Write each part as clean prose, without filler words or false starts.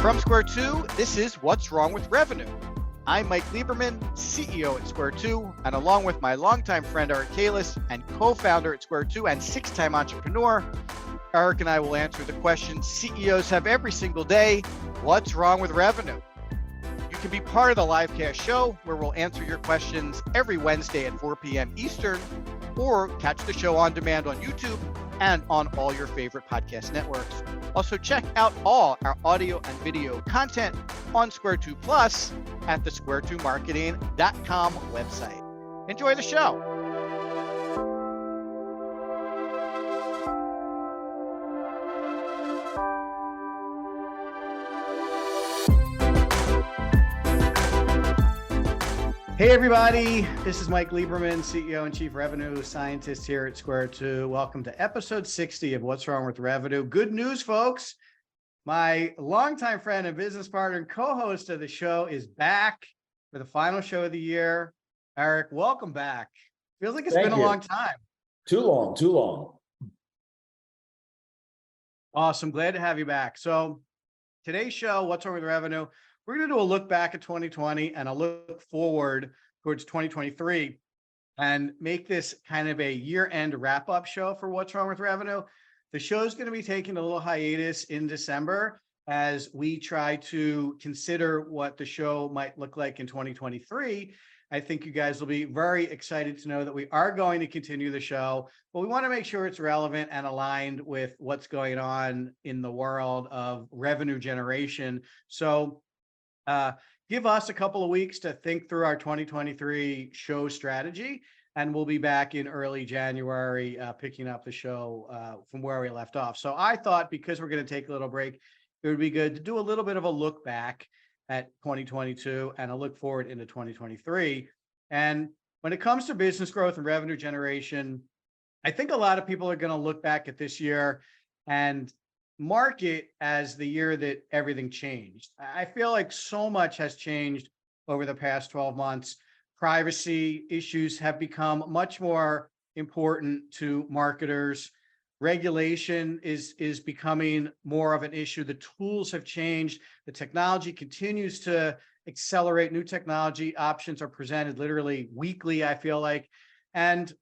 From Square 2, this is What's Wrong with Revenue. I'm Mike Lieberman, CEO at Square 2, and along with my longtime friend Eric Kalis and co-founder at Square 2 and six-time entrepreneur, Eric and I will answer the questions CEOs have every single day. What's wrong with revenue? You can be part of the live cast show where we'll answer your questions every Wednesday at 4 p.m. Eastern, or catch the show on demand on YouTube and on all your favorite podcast networks. Also, check out all our audio and video content on Square 2 Plus at the square2marketing.com website. Enjoy the show. Hey everybody, this is Mike Lieberman, CEO and Chief Revenue Scientist here at Square 2. Welcome to episode 60 of What's Wrong with Revenue. Good news, folks. My longtime friend and business partner and co-host of the show is back for the final show of the year. Eric, welcome back. Feels like it's been a long time. Too long. Awesome. Glad to have you back. So today's show, What's Wrong with Revenue? We're going to do a look back at 2020 and a look forward towards 2023 and make this kind of a year-end wrap-up show for What's Wrong with Revenue. The show is going to be taking a little hiatus in December as we try to consider what the show might look like in 2023. I think you guys will be very excited to know that we are going to continue the show, but we want to make sure it's relevant and aligned with what's going on in the world of revenue generation. So give us a couple of weeks to think through our 2023 show strategy, and we'll be back in early January picking up the show from where we left off. So I thought, because we're going to take a little break, it would be good to do a little bit of a look back at 2022 and a look forward into 2023. And when it comes to business growth and revenue generation, I think a lot of people are going to look back at this year and mark it as the year that everything changed. I feel like so much has changed over the past 12 months. Privacy issues have become much more important to marketers. Regulation is becoming more of an issue. The tools have changed. The technology continues to accelerate. New technology options are presented literally weekly, I feel like. And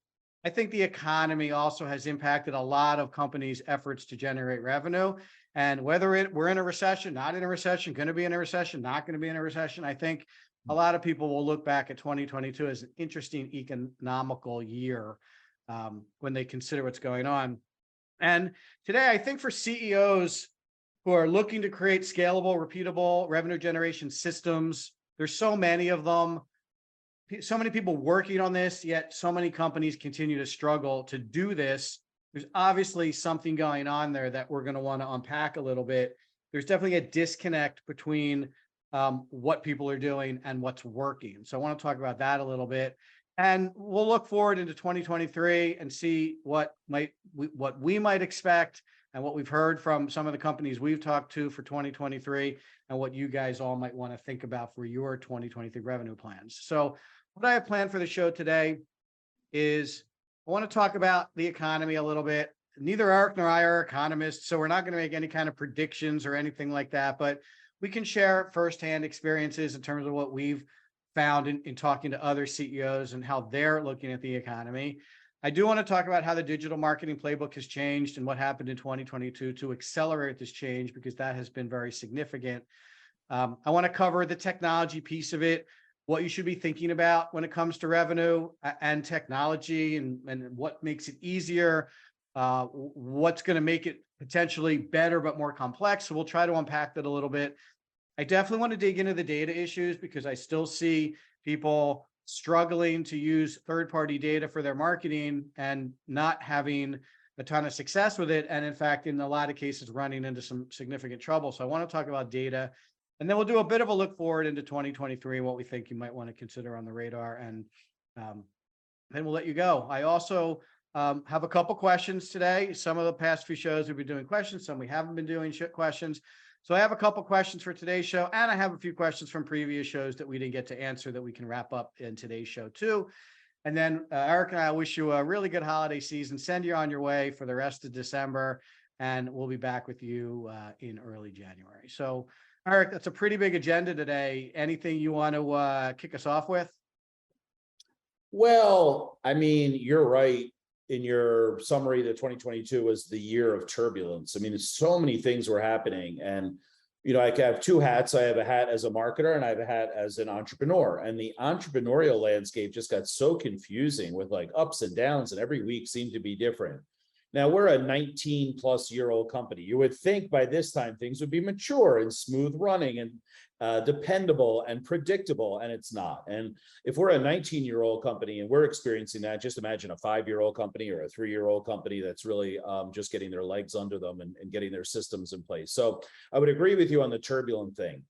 I think the economy also has impacted a lot of companies' efforts to generate revenue. And whether we're in a recession, not in a recession, going to be in a recession, not going to be in a recession, I think a lot of people will look back at 2022 as an interesting economical year when they consider what's going on. And today, I think for CEOs who are looking to create scalable, repeatable revenue generation systems, there's so many of them. So many people working on this, yet so many companies continue to struggle to do this. There's obviously something going on there that we're going to want to unpack a little bit. There's definitely a disconnect between what people are doing and what's working. So I want to talk about that a little bit. And we'll look forward into 2023 and see what we might expect and what we've heard from some of the companies we've talked to for 2023 and what you guys all might want to think about for your 2023 revenue plans. So what I have planned for the show today is I want to talk about the economy a little bit. Neither Eric nor I are economists, so we're not going to make any kind of predictions or anything like that, but we can share firsthand experiences in terms of what we've found in talking to other CEOs and how they're looking at the economy. I do want to talk about how the digital marketing playbook has changed and what happened in 2022 to accelerate this change, because that has been very significant. I want to cover the technology piece of it, what you should be thinking about when it comes to revenue and technology, and what makes it easier, what's going to make it potentially better but more complex. So we'll try to unpack that a little bit. I definitely want to dig into the data issues because I still see people struggling to use third-party data for their marketing and not having a ton of success with it. And in fact, in a lot of cases, running into some significant trouble. So I want to talk about data. And then we'll do a bit of a look forward into 2023 and what we think you might want to consider on the radar. And then we'll let you go. I also have a couple questions today. Some of the past few shows we've been doing questions, some we haven't been doing questions. So I have a couple questions for today's show, and I have a few questions from previous shows that we didn't get to answer that we can wrap up in today's show too. And then Eric and I wish you a really good holiday season. Send you on your way for the rest of December, and we'll be back with you in early January. So Eric, that's a pretty big agenda today. Anything you want to kick us off with? Well, I mean, you're right in your summary that 2022 was the year of turbulence. I mean, there's so many things were happening. And, I have two hats. I have a hat as a marketer and I have a hat as an entrepreneur. And the entrepreneurial landscape just got so confusing with like ups and downs, and every week seemed to be different. Now we're a 19-plus-year-old company. You would think by this time things would be mature and smooth running and dependable and predictable, and it's not. And if we're a 19-year-old company and we're experiencing that, just imagine a 5-year-old company or a 3-year-old company that's really just getting their legs under them and getting their systems in place. So I would agree with you on the turbulent thing.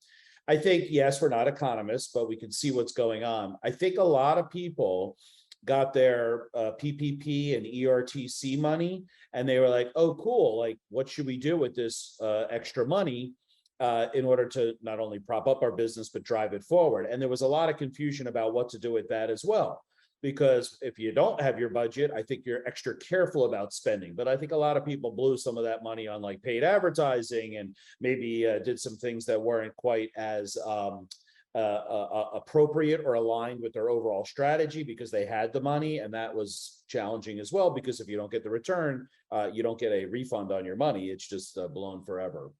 I think, yes, we're not economists, but we can see what's going on. I think a lot of people got their PPP and ERTC money, and they were like, oh, cool, like, what should we do with this extra money in order to not only prop up our business, but drive it forward? And there was a lot of confusion about what to do with that as well. Because if you don't have your budget, I think you're extra careful about spending. But I think a lot of people blew some of that money on like paid advertising and maybe did some things that weren't quite as appropriate or aligned with their overall strategy because they had the money, and that was challenging as well, because if you don't get the return, you don't get a refund on your money. It's just blown forever.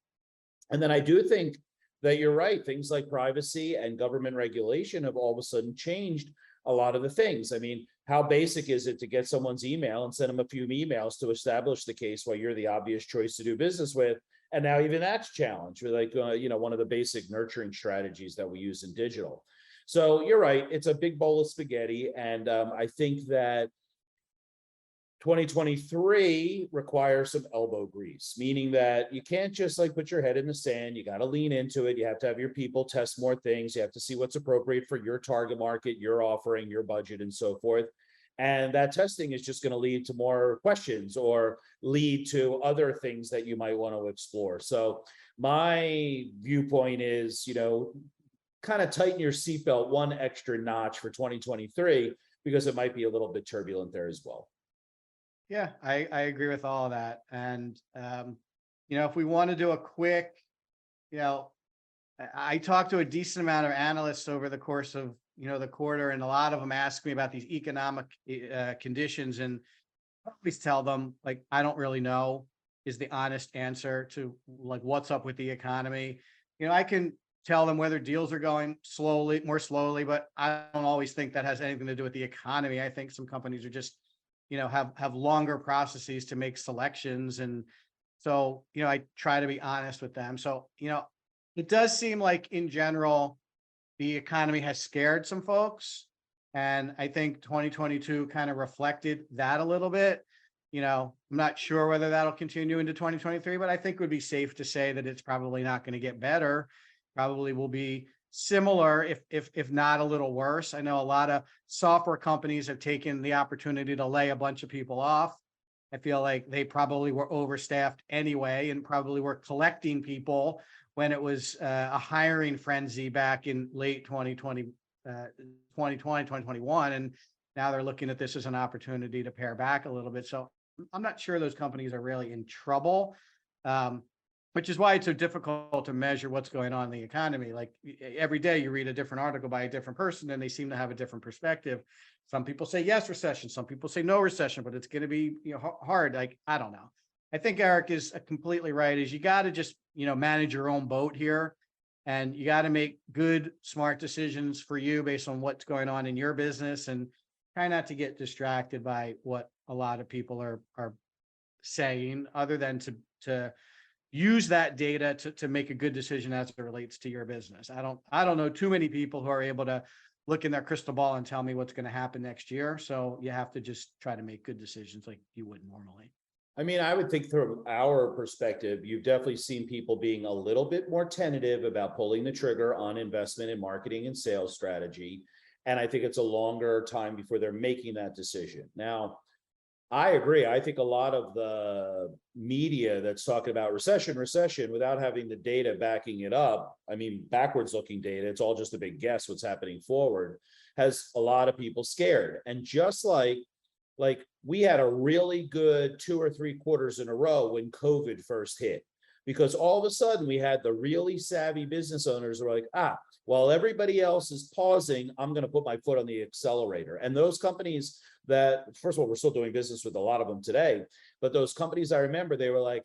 And then I do think that you're right. Things like privacy and government regulation have all of a sudden changed a lot of the things. I mean, how basic is it to get someone's email and send them a few emails to establish the case while you're the obvious choice to do business with? And now even that's challenged. We're like, one of the basic nurturing strategies that we use in digital. So you're right. It's a big bowl of spaghetti. And I think that 2023 requires some elbow grease, meaning that you can't just like put your head in the sand. You got to lean into it. You have to have your people test more things. You have to see what's appropriate for your target market, your offering, your budget, and so forth. And that testing is just going to lead to more questions or lead to other things that you might want to explore. So my viewpoint is, kind of tighten your seatbelt one extra notch for 2023, because it might be a little bit turbulent there as well. Yeah, I agree with all of that. And, if we want to do a quick, I talked to a decent amount of analysts over the course of, the quarter, and a lot of them ask me about these economic conditions, and I always tell them, like, I don't really know is the honest answer to like what's up with the economy. I can tell them whether deals are going more slowly, but I don't always think that has anything to do with the economy. I think some companies are just, have longer processes to make selections. And so, I try to be honest with them. So, it does seem like in general, the economy has scared some folks. And I think 2022 kind of reflected that a little bit. I'm not sure whether that'll continue into 2023, but I think it would be safe to say that it's probably not going to get better. Probably will be similar, if not a little worse. I know a lot of software companies have taken the opportunity to lay a bunch of people off. I feel like they probably were overstaffed anyway, and probably were collecting people when it was a hiring frenzy back in late 2021. And now they're looking at this as an opportunity to pare back a little bit. So I'm not sure those companies are really in trouble. Which is why it's so difficult to measure what's going on in the economy. Like every day you read a different article by a different person, and they seem to have a different perspective. Some people say yes, recession. Some people say no recession, but it's going to be hard. Like, I don't know. I think Eric is completely right. Is you got to just, manage your own boat here, and you got to make good, smart decisions for you based on what's going on in your business, and try not to get distracted by what a lot of people are saying, other than to use that data to make a good decision as it relates to your business. I don't know too many people who are able to look in their crystal ball and tell me what's going to happen next year. So you have to just try to make good decisions like you would normally. I mean, I would think from our perspective, you've definitely seen people being a little bit more tentative about pulling the trigger on investment in marketing and sales strategy. And I think it's a longer time before they're making that decision. Now, I agree. I think a lot of the media that's talking about recession, without having the data backing it up, I mean, backwards looking data, it's all just a big guess what's happening forward, has a lot of people scared. And just like we had a really good 2 or 3 quarters in a row when COVID first hit. because all of a sudden we had the really savvy business owners who were like, while everybody else is pausing, I'm going to put my foot on the accelerator. And those companies that, first of all, we're still doing business with a lot of them today, but those companies, I remember, they were like,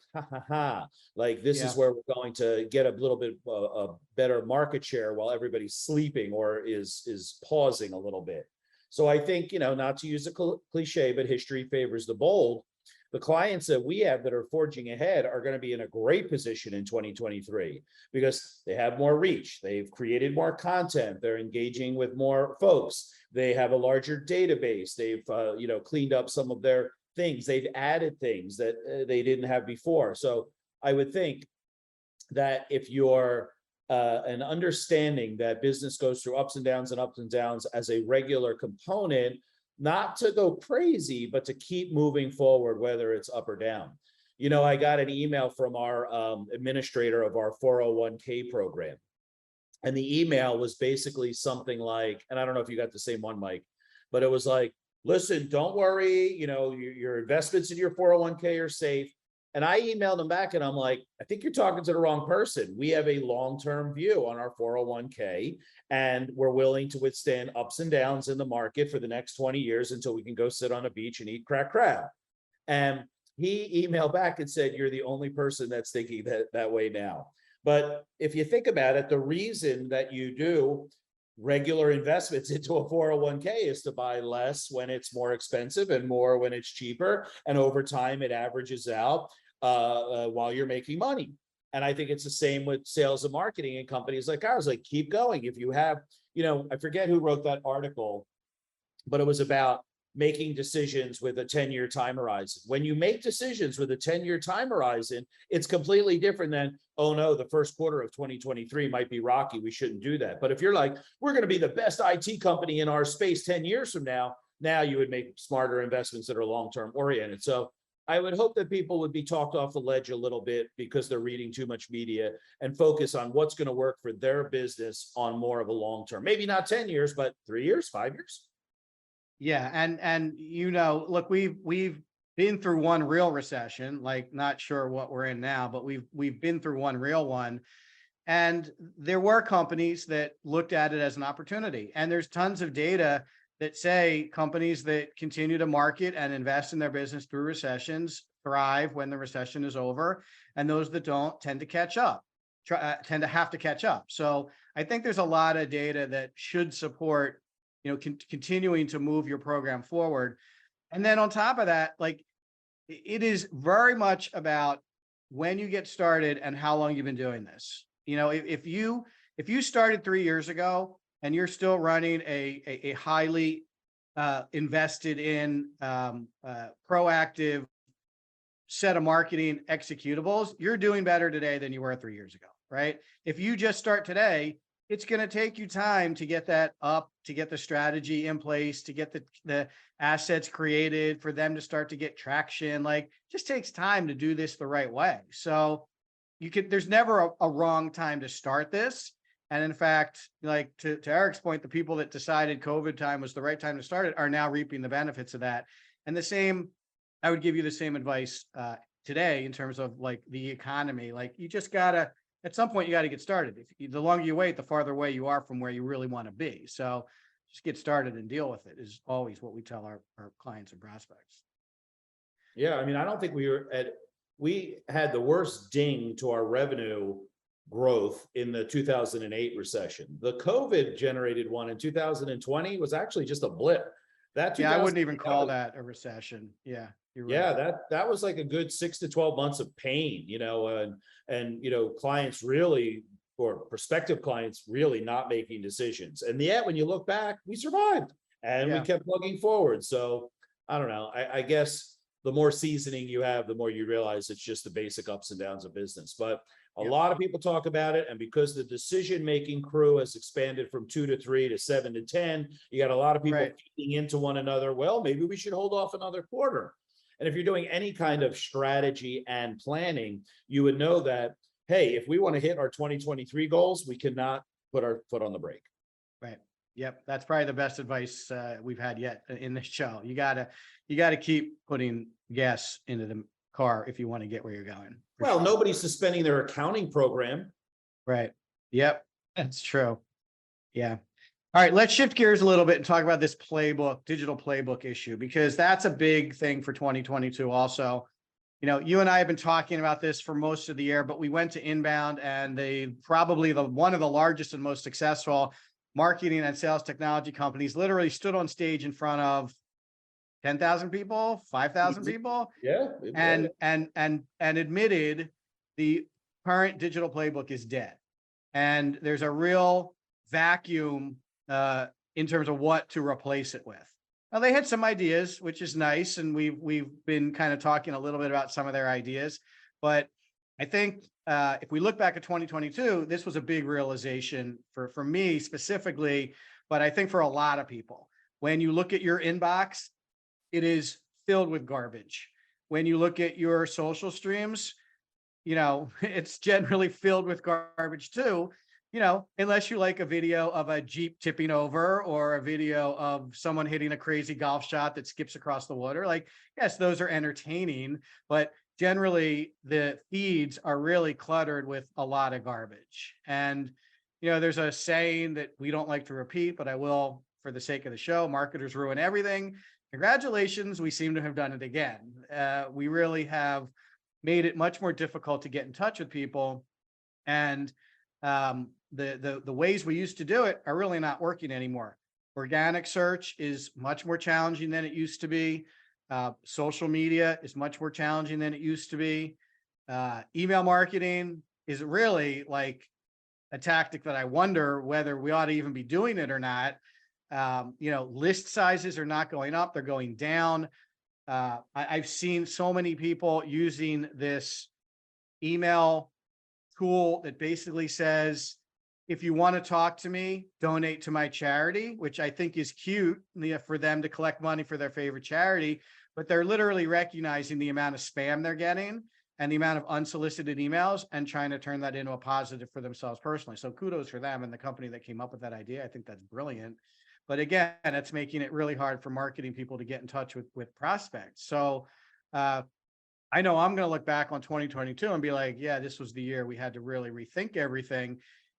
like this is where we're going to get a little bit a better market share while everybody's sleeping or is pausing a little bit. So I think, not to use a cliche, but history favors the bold. The clients that we have that are forging ahead are going to be in a great position in 2023 because they have more reach. They've created more content. They're engaging with more folks. They have a larger database. They've, cleaned up some of their things. They've added things that they didn't have before. So I would think that if you're an understanding that business goes through ups and downs as a regular component, not to go crazy, but to keep moving forward, whether it's up or down. I got an email from our administrator of our 401k program. And the email was basically something like, and I don't know if you got the same one, Mike, but it was like, listen, don't worry, your investments in your 401k are safe. And I emailed him back and I'm like, I think you're talking to the wrong person. We have a long-term view on our 401k and we're willing to withstand ups and downs in the market for the next 20 years until we can go sit on a beach and eat crack crab. And he emailed back and said, you're the only person that's thinking that way now. But if you think about it, the reason that you do regular investments into a 401k is to buy less when it's more expensive and more when it's cheaper. And over time, it averages out while you're making money. And I think it's the same with sales and marketing and companies like ours. Like, keep going. If you have, I forget who wrote that article, but it was about making decisions with a 10-year time horizon. When you make decisions with a 10-year time horizon, it's completely different than, oh no, the first quarter of 2023 might be rocky, we shouldn't do that. But if you're like, we're going to be the best IT company in our space 10 years from now you would make smarter investments that are long-term oriented. So I would hope that people would be talked off the ledge a little bit because they're reading too much media and focus on what's going to work for their business on more of a long-term, maybe not 10 years, but 3 years, 5 years. Yeah. And look, we've been through one real recession, like not sure what we're in now, but we've been through one real one. And there were companies that looked at it as an opportunity. And there's tons of data that say companies that continue to market and invest in their business through recessions thrive when the recession is over. And those that don't tend to catch up, tend to have to catch up. So I think there's a lot of data that should support continuing to move your program forward. And then on top of that, like, it is very much about when you get started and how long you've been doing this. If you started 3 years ago and you're still running a highly invested in proactive set of marketing executables, you're doing better today than you were 3 years ago, right? If you just start today, it's going to take you time to get that up, to get the strategy in place, to get the assets created, for them to start to get traction. Like, just takes time to do this the right way. So there's never a wrong time to start this. And in fact, like to Eric's point, the people that decided COVID time was the right time to start it are now reaping the benefits of that. And I would give you the same advice today in terms of like the economy. Like, you just gotta, at some point, you got to get started. The longer you wait, the farther away you are from where you really want to be. So just get started and deal with it is always what we tell our clients and prospects. Yeah. I mean, I don't think we had the worst ding to our revenue growth in the 2008 recession. The COVID generated one in 2020 was actually just a blip. I wouldn't even call that a recession. Yeah. You're right. Yeah, that was like a good 6 to 12 months of pain, and clients really, or prospective clients really not making decisions. And yet, when you look back, we survived and we kept plugging forward. So I don't know. I guess the more seasoning you have, the more you realize it's just the basic ups and downs of business. But a lot of people talk about it. And because the decision-making crew has expanded from 2 to 3 to 7 to 10, you got a lot of people feeding into one another. Well, maybe we should hold off another quarter. And if you're doing any kind of strategy and planning, you would know that, hey, if we want to hit our 2023 goals, we cannot put our foot on the brake. Right. Yep. That's probably the best advice we've had yet in this show. You gotta keep putting gas into the car if you want to get where you're going. For Well, sure. nobody's suspending their accounting program. Right. Yep. That's true. Yeah. All right, let's shift gears a little bit and talk about this playbook, digital playbook issue, because that's a big thing for 2022 also. You know, you and I have been talking about this for most of the year, but we went to Inbound, and they probably one of the largest and most successful marketing and sales technology companies literally stood on stage in front of 10,000 people, 5,000 people, Yeah. and admitted the current digital playbook is dead. And there's a real vacuum in terms of what to replace it with. Now, they had some ideas, which is nice, and we've been kind of talking a little bit about some of their ideas. But I think if we look back at 2022, this was a big realization for me specifically, but I think for a lot of people. When you look at your inbox, it is filled with garbage. When you look at your social streams, you know, it's generally filled with garbage too, you know, unless you like a video of a Jeep tipping over or a video of someone hitting a crazy golf shot that skips across the water. Like, yes, those are entertaining, but generally the feeds are really cluttered with a lot of garbage. And, you know, there's a saying that we don't like to repeat, but I will for the sake of the show: marketers ruin everything. Congratulations, we seem to have done it again. We really have made it much more difficult to get in touch with people, and the ways we used to do it are really not working anymore. Organic search is much more challenging than it used to be. Social media is much more challenging than it used to be. Email marketing is really like a tactic that I wonder whether we ought to even be doing it or not. You know, list sizes are not going up, they're going down. I've seen so many people using this email tool that basically says, if you want to talk to me, donate to my charity, which I think is cute for them to collect money for their favorite charity, but they're literally recognizing the amount of spam they're getting and the amount of unsolicited emails and trying to turn that into a positive for themselves personally. So kudos for them and the company that came up with that idea. I think that's brilliant. But again, it's making it really hard for marketing people to get in touch with prospects. So I know I'm going to look back on 2022 and be like, yeah, this was the year we had to really rethink everything.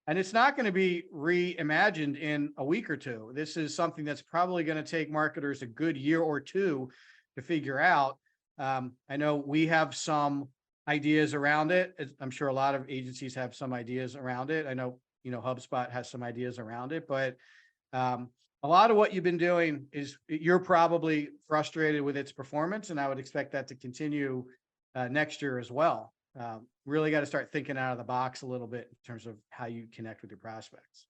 And it's not going to be reimagined in a week or two. This is something that's probably going to take marketers a good year or two to figure out. I know we have some ideas around it. I'm sure a lot of agencies have some ideas around it. I know, you know, HubSpot has some ideas around it, but a lot of what you've been doing is you're probably frustrated with its performance, and I would expect that to continue next year as well. Really got to start thinking out of the box a little bit in terms of how you connect with your prospects.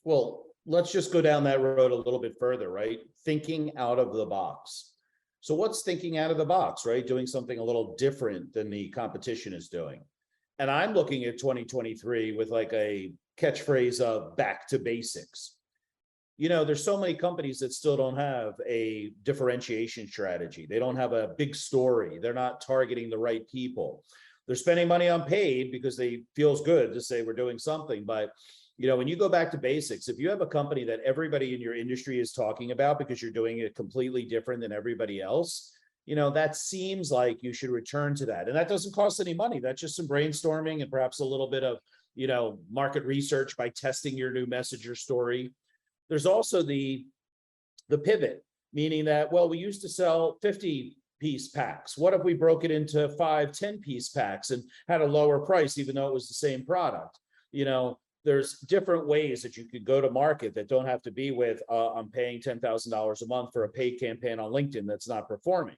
Well, let's just go down that road a little bit further, right? Thinking out of the box. So what's thinking out of the box, right? Doing something a little different than the competition is doing. And I'm looking at 2023 with like a catchphrase of back to basics. You know, there's so many companies that still don't have a differentiation strategy. They don't have a big story. They're not targeting the right people. They're spending money on paid because they feels good to say we're doing something. But, you know, when you go back to basics, if you have a company that everybody in your industry is talking about because you're doing it completely different than everybody else, you know, that seems like you should return to that. And that doesn't cost any money. That's just some brainstorming and perhaps a little bit of, you know, market research by testing your new message or story. There's also the pivot, meaning that, well, we used to sell 50-piece packs. What if we broke it into 5, 10-piece packs and had a lower price, even though it was the same product? You know, there's different ways that you could go to market that don't have to be with, I'm paying $10,000 a month for a paid campaign on LinkedIn that's not performing.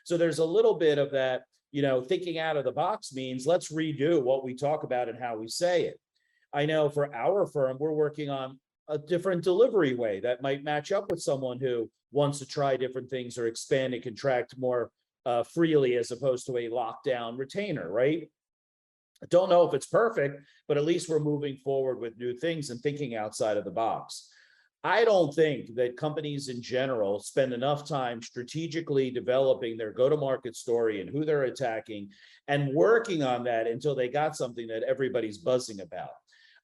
So there's a little bit of that, you know, thinking out of the box means let's redo what we talk about and how we say it. I know for our firm, we're working on a different delivery way that might match up with someone who wants to try different things or expand and contract more freely as opposed to a lockdown retainer, right? I don't know if it's perfect, but at least we're moving forward with new things and thinking outside of the box. I don't think that companies in general spend enough time strategically developing their go-to-market story and who they're attacking and working on that until they got something that everybody's buzzing about.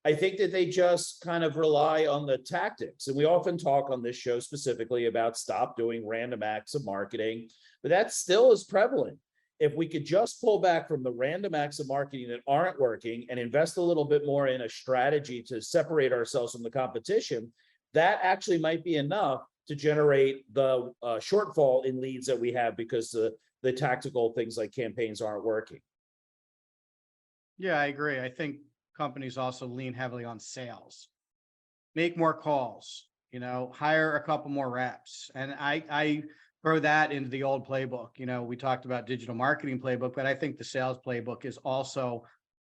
I think that they just kind of rely on the tactics. And we often talk on this show specifically about stop doing random acts of marketing, but that still is prevalent. if we could just pull back from the random acts of marketing that aren't working and invest a little bit more in a strategy to separate ourselves from the competition, that actually might be enough to generate the shortfall in leads that we have because the tactical things like campaigns aren't working. Yeah, I agree. I think companies also lean heavily on sales. Make more calls, hire a couple more reps. And I throw that into the old playbook. We talked about digital marketing playbook, but I think the sales playbook is also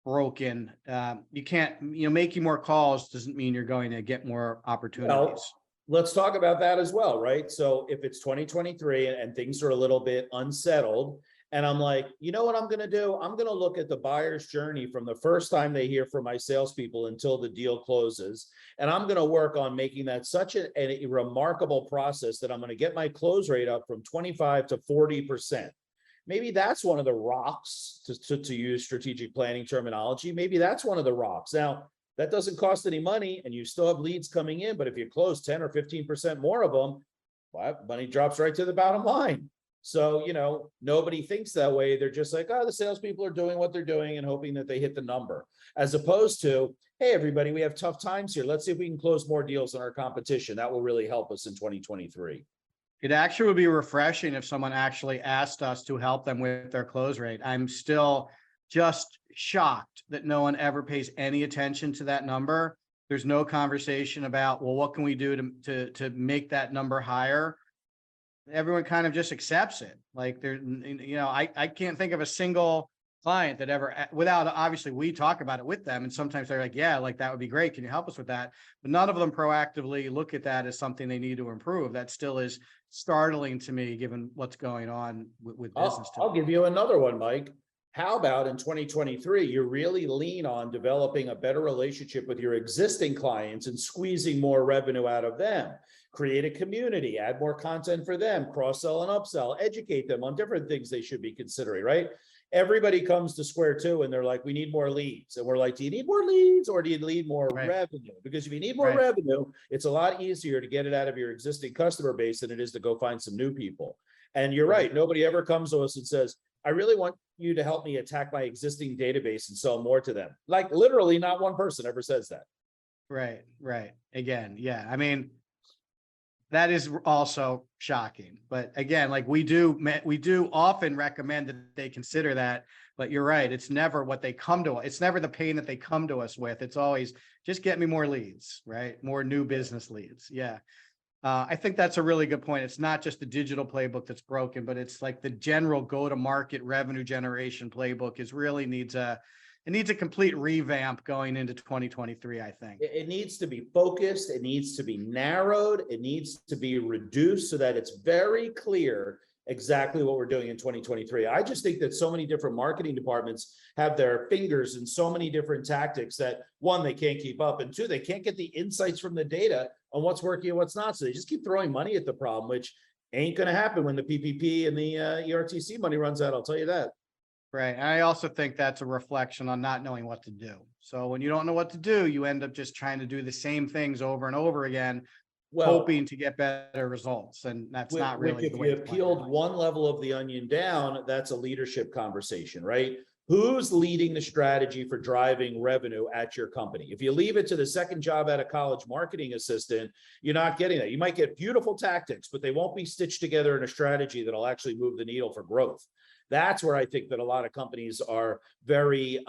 broken. You can't, making more calls doesn't mean you're going to get more opportunities. Well, let's talk about that as well, right? So if it's 2023 and things are a little bit unsettled, and I'm like, you know what I'm going to do? I'm going to look at the buyer's journey from the first time they hear from my salespeople until the deal closes. And I'm going to work on making that such a remarkable process that I'm going to get my close rate up from 25 to 40%. Maybe that's one of the rocks, to use strategic planning terminology. Maybe that's one of the rocks. Now, that doesn't cost any money and you still have leads coming in. But if you close 10 or 15% more of them, well, money drops right to the bottom line. So, nobody thinks that way. They're just like, oh, the salespeople are doing what they're doing and hoping that they hit the number, as opposed to, hey, everybody, we have tough times here. Let's see if we can close more deals than our competition. That will really help us in 2023. It actually would be refreshing if someone actually asked us to help them with their close rate. I'm still just shocked that no one ever pays any attention to that number. There's no conversation about, well, what can we do to make that number higher? Everyone kind of just accepts it. Like I can't think of a single client that ever, without, obviously we talk about it with them. And sometimes they're like, yeah, like that would be great. Can you help us with that? But none of them proactively look at that as something they need to improve. That still is startling to me, given what's going on with business. I'll give you another one, Mike. How about in 2023, you really lean on developing a better relationship with your existing clients and squeezing more revenue out of them? Create a community, add more content for them, cross-sell and upsell, educate them on different things they should be considering, right? Everybody comes to square two and they're like, we need more leads. And we're like, do you need more leads or do you need more revenue? Because if you need more revenue, it's a lot easier to get it out of your existing customer base than it is to go find some new people. And you're right. Nobody ever comes to us and says, I really want you to help me attack my existing database and sell more to them. Like literally not one person ever says that. Right. Again, yeah. I mean, that is also shocking. But again, like we do often recommend that they consider that. But you're right. It's never what they come to. It's never the pain that they come to us with. It's always just get me more leads, right? More new business leads. Yeah. I think that's a really good point. It's not just the digital playbook that's broken, but it's like the general go-to-market revenue generation playbook needs a complete revamp going into 2023, I think. It needs to be focused. It needs to be narrowed. It needs to be reduced so that it's very clear exactly what we're doing in 2023. I just think that so many different marketing departments have their fingers in so many different tactics that one, they can't keep up, and two, they can't get the insights from the data on what's working and what's not. So they just keep throwing money at the problem, which ain't going to happen when the PPP and the ERTC money runs out. I'll tell you that. Right. And I also think that's a reflection on not knowing what to do. So when you don't know what to do, you end up just trying to do the same things over and over again, hoping to get better results. And that's not really the way. If you peeled one level of the onion down, that's a leadership conversation, right? Who's leading the strategy for driving revenue at your company? If you leave it to the second job at a college marketing assistant, you're not getting that. You might get beautiful tactics, but they won't be stitched together in a strategy that'll actually move the needle for growth. That's where I think that a lot of companies are very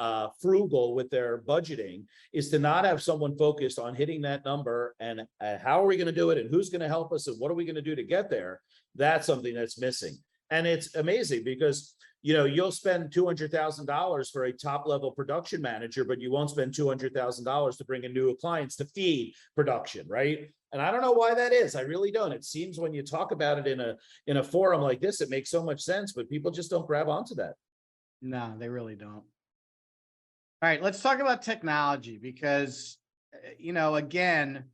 frugal with their budgeting, is to not have someone focused on hitting that number and how are we going to do it and who's going to help us and what are we going to do to get there. That's something that's missing. And it's amazing because, you'll spend $200,000 for a top level production manager, but you won't spend $200,000 to bring in new clients to feed production, right? And I don't know why that is. I really don't. It seems when you talk about it in a forum like this, it makes so much sense, but people just don't grab onto that. No, they really don't. All right, let's talk about technology because, again,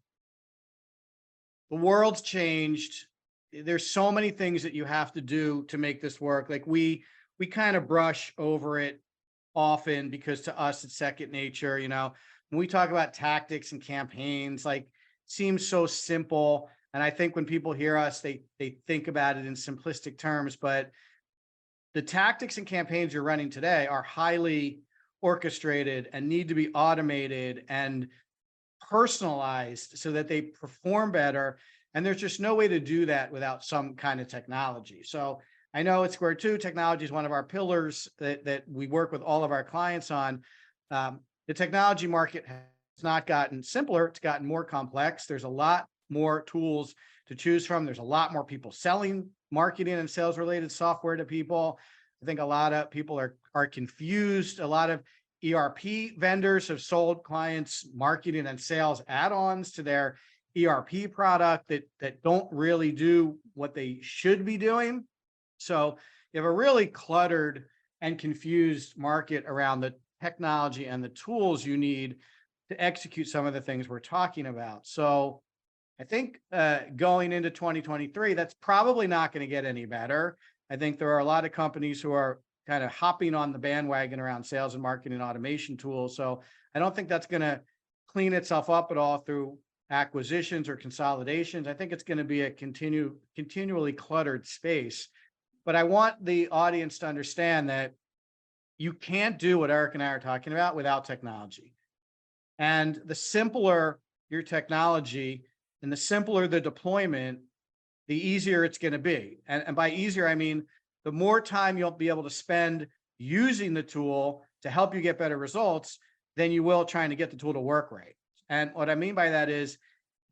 the world's changed. There's so many things that you have to do to make this work. Like we kind of brush over it often because to us it's second nature. When we talk about tactics and campaigns, like seems so simple. And I think when people hear us, they think about it in simplistic terms, but the tactics and campaigns you're running today are highly orchestrated and need to be automated and personalized so that they perform better. And there's just no way to do that without some kind of technology. So I know at Square Two, technology is one of our pillars that we work with all of our clients on. The technology market has not gotten simpler, it's gotten more complex. There's a lot more tools to choose from. There's a lot more people selling marketing and sales related software to people. I think a lot of people are confused. A lot of ERP vendors have sold clients marketing and sales add-ons to their ERP product that don't really do what they should be doing. So you have a really cluttered and confused market around the technology and the tools you need to execute some of the things we're talking about. So I think going into 2023, that's probably not going to get any better. I think there are a lot of companies who are kind of hopping on the bandwagon around sales and marketing automation tools. So I don't think that's going to clean itself up at all through acquisitions or consolidations. I think it's going to be a continually cluttered space. But I want the audience to understand that you can't do what Eric and I are talking about without technology. And the simpler your technology and the simpler the deployment, the easier it's going to be. And by easier, I mean, the more time you'll be able to spend using the tool to help you get better results than you will trying to get the tool to work right. And what I mean by that is,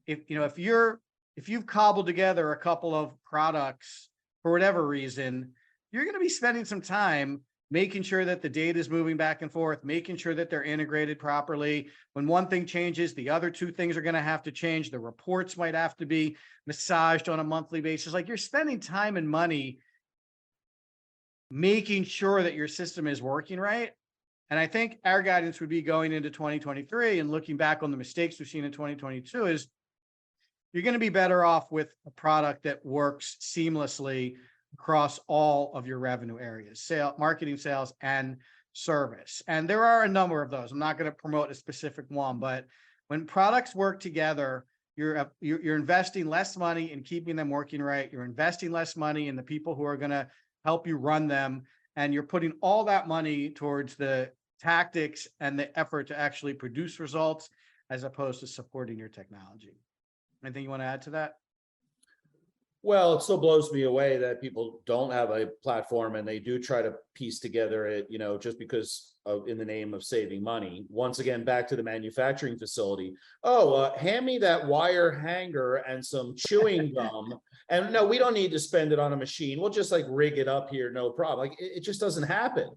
if you've cobbled together a couple of products for whatever reason, you're going to be spending some time making sure that the data is moving back and forth, making sure that they're integrated properly. When one thing changes, the other two things are going to have to change. The reports might have to be massaged on a monthly basis. Like, you're spending time and money making sure that your system is working right. And I think our guidance would be going into 2023 and looking back on the mistakes we've seen in 2022 is you're going to be better off with a product that works seamlessly across all of your revenue areas, sales, marketing, sales, and service. And there are a number of those. I'm not going to promote a specific one, but when products work together, you're investing less money in keeping them working right. You're investing less money in the people who are going to help you run them. And you're putting all that money towards the tactics and the effort to actually produce results as opposed to supporting your technology. Anything you want to add to that? Well, it still blows me away that people don't have a platform and they do try to piece together it, just because of in the name of saving money. Once again, back to the manufacturing facility. Oh, hand me that wire hanger and some chewing gum. And no, we don't need to spend it on a machine. We'll just rig it up here, no problem. It just doesn't happen.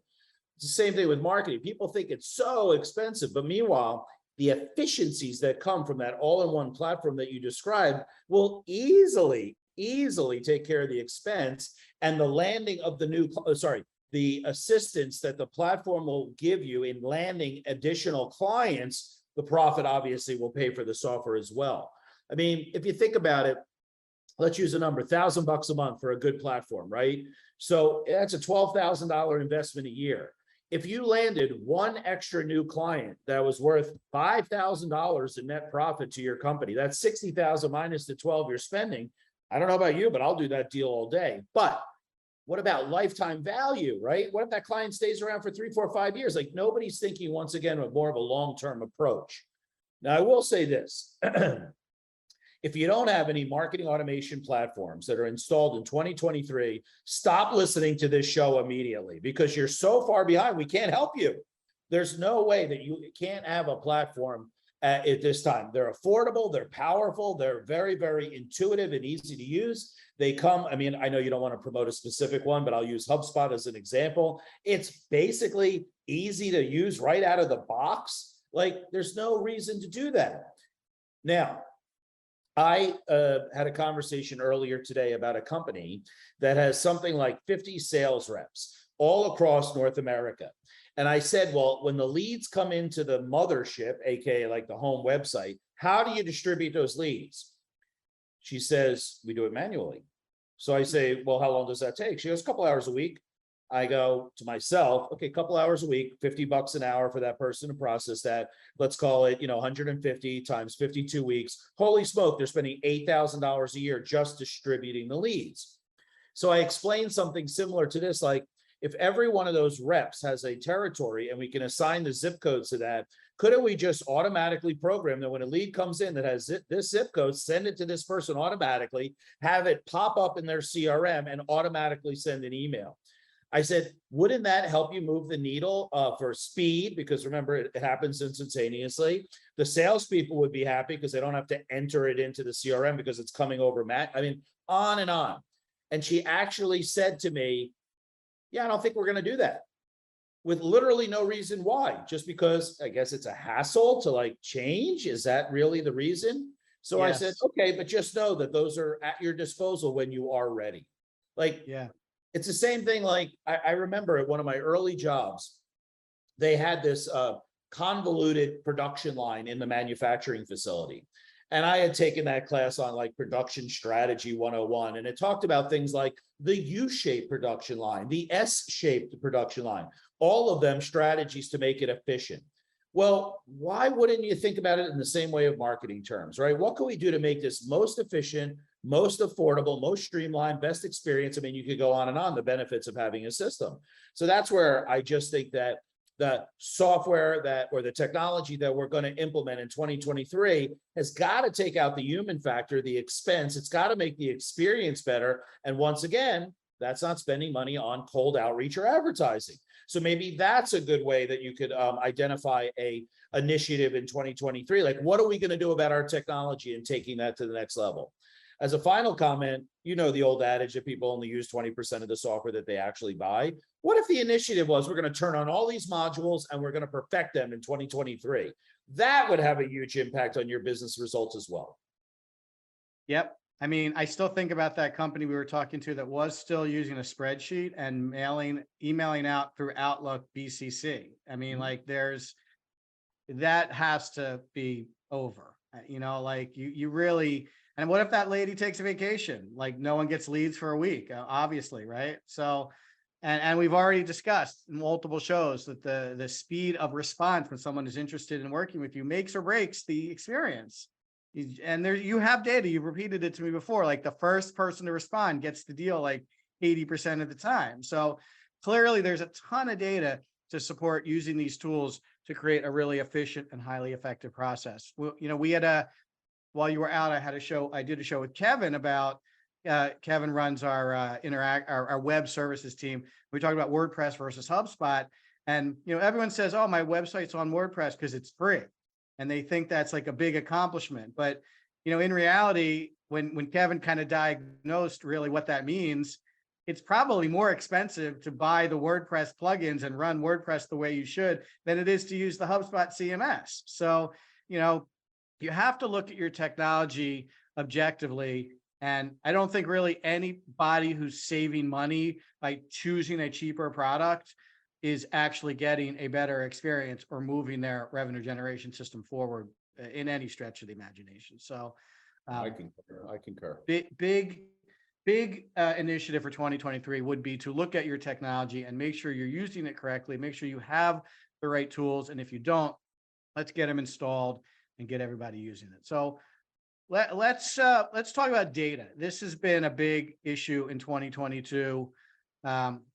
It's the same thing with marketing. People think it's so expensive, but meanwhile, the efficiencies that come from that all-in-one platform that you described will easily take care of the expense, and the landing of the assistance that the platform will give you in landing additional clients. The profit obviously will pay for the software as well. I mean, if you think about it, let's use a number, $1,000 a month for a good platform, right? So that's a $12,000 investment a year. If you landed one extra new client that was worth $5,000 in net profit to your company, that's $60,000 minus the 12 you're spending. I don't know about you, but I'll do that deal all day. But what about lifetime value, right? What if that client stays around for 3, 4, 5 years? Nobody's thinking, once again, of more of a long-term approach. Now, I will say this. If you don't have any marketing automation platforms that are installed in 2023, stop listening to this show immediately, because you're so far behind, we can't help you. There's no way that you can't have a platform at this time. They're affordable, they're powerful, they're very, very intuitive and easy to use. They come, I know you don't want to promote a specific one, but I'll use HubSpot as an example. It's basically easy to use right out of the box. There's no reason to do that. Now, I had a conversation earlier today about a company that has something like 50 sales reps all across North America. And I said, well, when the leads come into the mothership, AKA the home website, how do you distribute those leads? She says, we do it manually. So I say, well, how long does that take? She goes, a couple hours a week. I go to myself, okay, a couple hours a week, $50 an hour for that person to process that. Let's call it, 150 times 52 weeks. Holy smoke, they're spending $8,000 a year just distributing the leads. So I explained something similar to this, if every one of those reps has a territory and we can assign the zip codes to that, couldn't we just automatically program that when a lead comes in that has this zip code, send it to this person automatically, have it pop up in their CRM and automatically send an email? I said, wouldn't that help you move the needle for speed? Because remember, it happens instantaneously. The salespeople would be happy because they don't have to enter it into the CRM because it's coming over Matt. I mean, on and on. And she actually said to me, yeah, I don't think we're going to do that, with literally no reason why, just because I guess it's a hassle to like change. Is that really the reason? So I said, Yes. okay, but just know that those are at your disposal when you are ready. Like, Yeah. it's the same thing. Like I remember at one of my early jobs, they had this convoluted production line in the manufacturing facility. And I had taken that class on like production strategy 101. And it talked about things like the U-shaped production line, the S-shaped production line, all of them strategies to make it efficient. Well, why wouldn't you think about it in the same way of marketing terms, right? What can we do to make this most efficient, most affordable, most streamlined, best experience? I mean, you could go on and on, the benefits of having a system. So that's where I just think that the software that, or the technology that we're going to implement in 2023 has got to take out the human factor, the expense. It's got to make the experience better. And once again, that's not spending money on cold outreach or advertising. So maybe that's a good way that you could identify a initiative in 2023. Like, what are we going to do about our technology and taking that to the next level? As a final comment, you know the old adage that people only use 20% of the software that they actually buy. What if the initiative was we're going to turn on all these modules and we're going to perfect them in 2023? That would have a huge impact on your business results as well. Yep. I mean, I still think about that company we were talking to that was still using a spreadsheet and emailing out through Outlook BCC. I mean, like that has to be over, like you really, and what if that lady takes a vacation? Like no one gets leads for a week, obviously, right? So, and we've already discussed in multiple shows that the speed of response when someone is interested in working with you makes or breaks the experience. And there you have data, you've repeated it to me before, like the first person to respond gets the deal like 80% of the time. So clearly there's a ton of data to support using these tools to create a really efficient and highly effective process. We had while you were out, I did a show with Kevin about, Kevin runs our our web services team. We talked about WordPress versus HubSpot. And, everyone says, oh, my website's on WordPress because it's free. And they think that's like a big accomplishment. But, in reality, when Kevin kind of diagnosed really what that means, it's probably more expensive to buy the WordPress plugins and run WordPress the way you should than it is to use the HubSpot CMS. So, you have to look at your technology objectively. And I don't think really anybody who's saving money by choosing a cheaper product is actually getting a better experience or moving their revenue generation system forward in any stretch of the imagination. So I concur. Big initiative for 2023 would be to look at your technology and make sure you're using it correctly, make sure you have the right tools. And if you don't, let's get them installed and get everybody using it. So let's talk about data. This has been a big issue in 2022.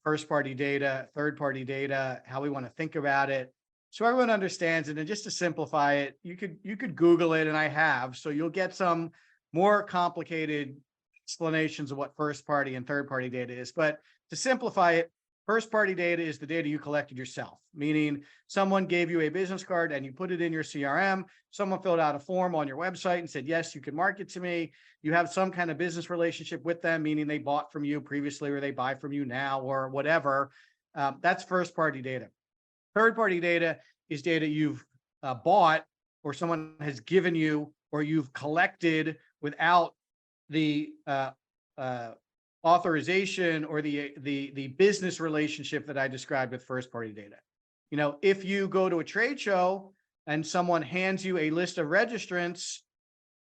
First party data, third party data, how we want to think about it, so everyone understands it. And just to simplify it, you could Google it, and I have, so you'll get some more complicated explanations of what first party and third party data is. But to simplify it, first party data is the data you collected yourself, meaning someone gave you a business card and you put it in your CRM. Someone filled out a form on your website and said, yes, you can market to me. You have some kind of business relationship with them, meaning they bought from you previously or they buy from you now or whatever. That's first party data. Third party data is data you've bought or someone has given you or you've collected without the authorization or the business relationship that I described with first party data. If you go to a trade show and someone hands you a list of registrants,